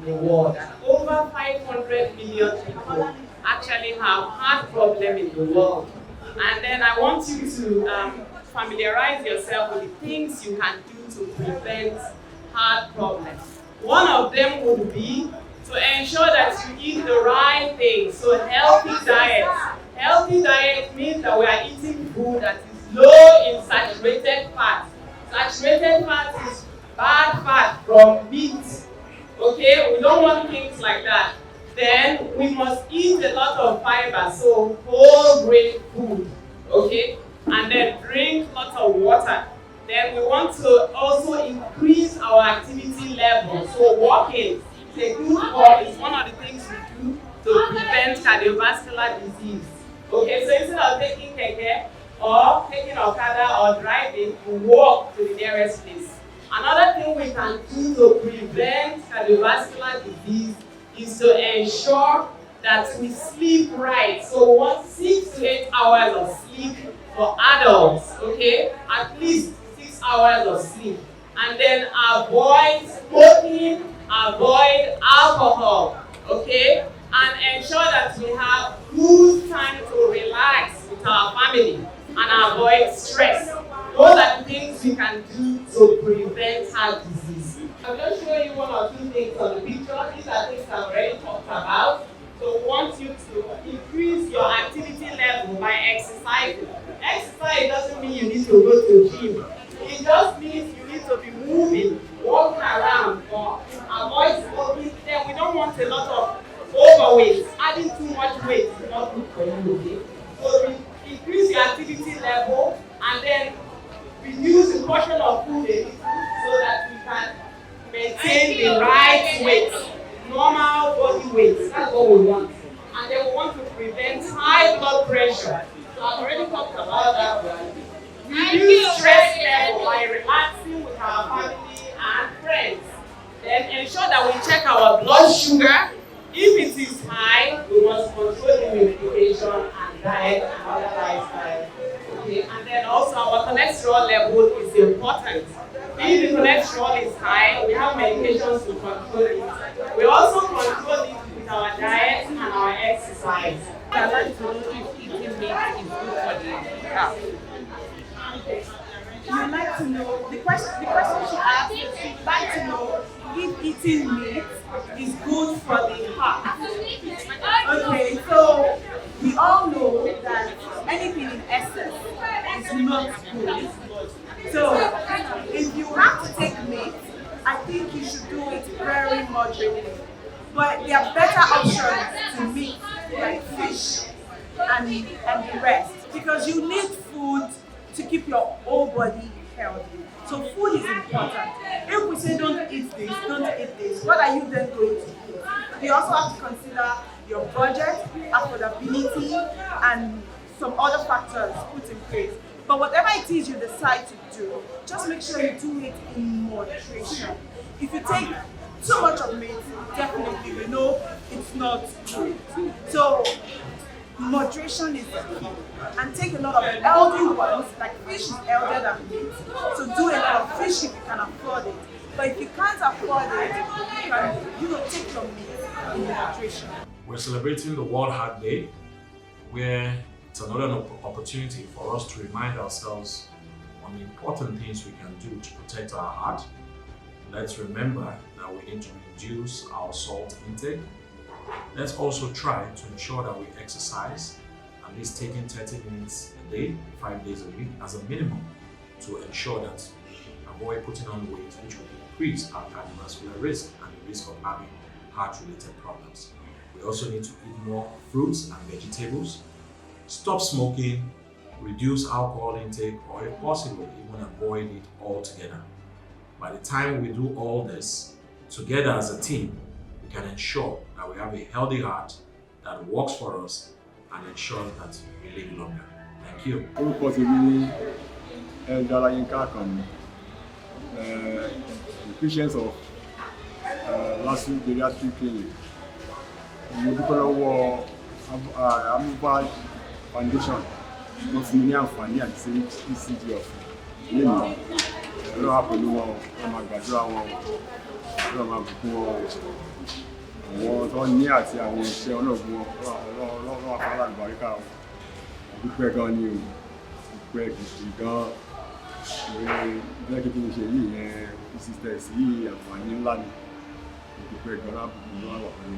the world. And over 500 million people actually have heart problem in the world. And then I want you to familiarize yourself with the things you can do to prevent heart problems. One of them would be to ensure that you eat the right things. So healthy diet. Healthy diet means that we are eating food that is low in saturated fat. Saturated fat is bad fat from meat. Okay, we don't want things like that. Then we must eat a lot of fiber, so whole grain food. Okay, and then drink lots of water. Then we want to also increase our activity level. So walking is a good form. It's one of the things we do to prevent cardiovascular disease. Okay, so instead of taking keke or taking Okada or driving, we walk to the nearest place. Another thing we can do to prevent cardiovascular disease is to ensure that we sleep right. So we want 6 to 8 hours of sleep for adults, okay? At least 6 hours of sleep. And then avoid smoking, avoid alcohol, okay? And ensure that we have good time to relax with our family and avoid stress. Those are the things we can do to prevent heart disease. I'm just showing you one or two things on the picture. These are things I've already talked about. So we want you to increase your activity level by exercising. Exercise doesn't mean you need to go to the gym. It just means you need to be moving, walking around, or avoid smoking. Then we don't want a lot of overweight. Adding too much weight is not good for you, okay? So increase your activity level and then reduce the portion of food they eat so that we can maintain the right weight, normal body weight. That's what we want. And then we want to prevent high blood pressure. So I've already talked about that one. Reduce stress level by relaxing with our family and friends. Then ensure that we check our blood sugar. If it is high, we must control it with medication and diet and other lifestyle. Okay, and then also our cholesterol level is important. If the cholesterol is high, we have medications to control it. We also control it with our diet and our exercise. I'd like to know if eating meat is good for the heart. You'd like to know, the question she asked is she'd like to know if eating meat is good for the heart. Okay, so we all know that anything in excess is not good. So if you have to take meat, I think you should do it very moderately. But there are better options to meat, like fish and the rest, because you need food to keep your whole body healthy. So food is important. If we say don't eat this, what are you then going to eat? You also have to consider your budget, affordability, and some other factors put in place. But whatever it is you decide to do, just make sure you do it in moderation. If you take too much of meat, definitely you know it's not good. So moderation is the key. And take a lot of healthy ones, like fish is healthier than meat. So do a lot of fish if you can afford it. But if you can't afford it, you can take your meat in moderation. We're celebrating the World Heart Day, where it's another opportunity for us to remind ourselves on the important things we can do to protect our heart. Let's remember that we need to reduce our salt intake. Let's also try to ensure that we exercise, at least taking 30 minutes a day, 5 days a week as a minimum, to ensure that we avoid putting on weight, which will increase our cardiovascular risk and the risk of having heart-related problems. We also need to eat more fruits and vegetables, stop smoking, reduce alcohol intake, or if possible, even avoid it altogether. By the time we do all this together as a team, we can ensure that we have a healthy heart that works for us and ensures that we live longer. Thank you. Patients of last week geriatric clinic. Mo dúpẹ́ lọ́wọ́ Amuba Foundation ló fún mi ní àǹfààní àti ṣe ECG ọ̀fẹ́. lẹ́nu ọlọ́run á pẹ̀lú wọn wọ́n máa gbàdúrà wọn ọlọ́run máa bùkún wọn àwọn tó ní àti àwọn iṣẹ́ ọlọ́run wọn ọlọ́run àfọwọ́lá àlùbáríkà wọn dúpẹ́ gan ni o dúpẹ́ kìkì gan ìrẹ́ kí n ṣe yìí yẹn sísítẹ̀sì yìí àǹfààní ńlá ni dúpẹ́ gan lábùkún lọ́wọ́ pẹ̀lú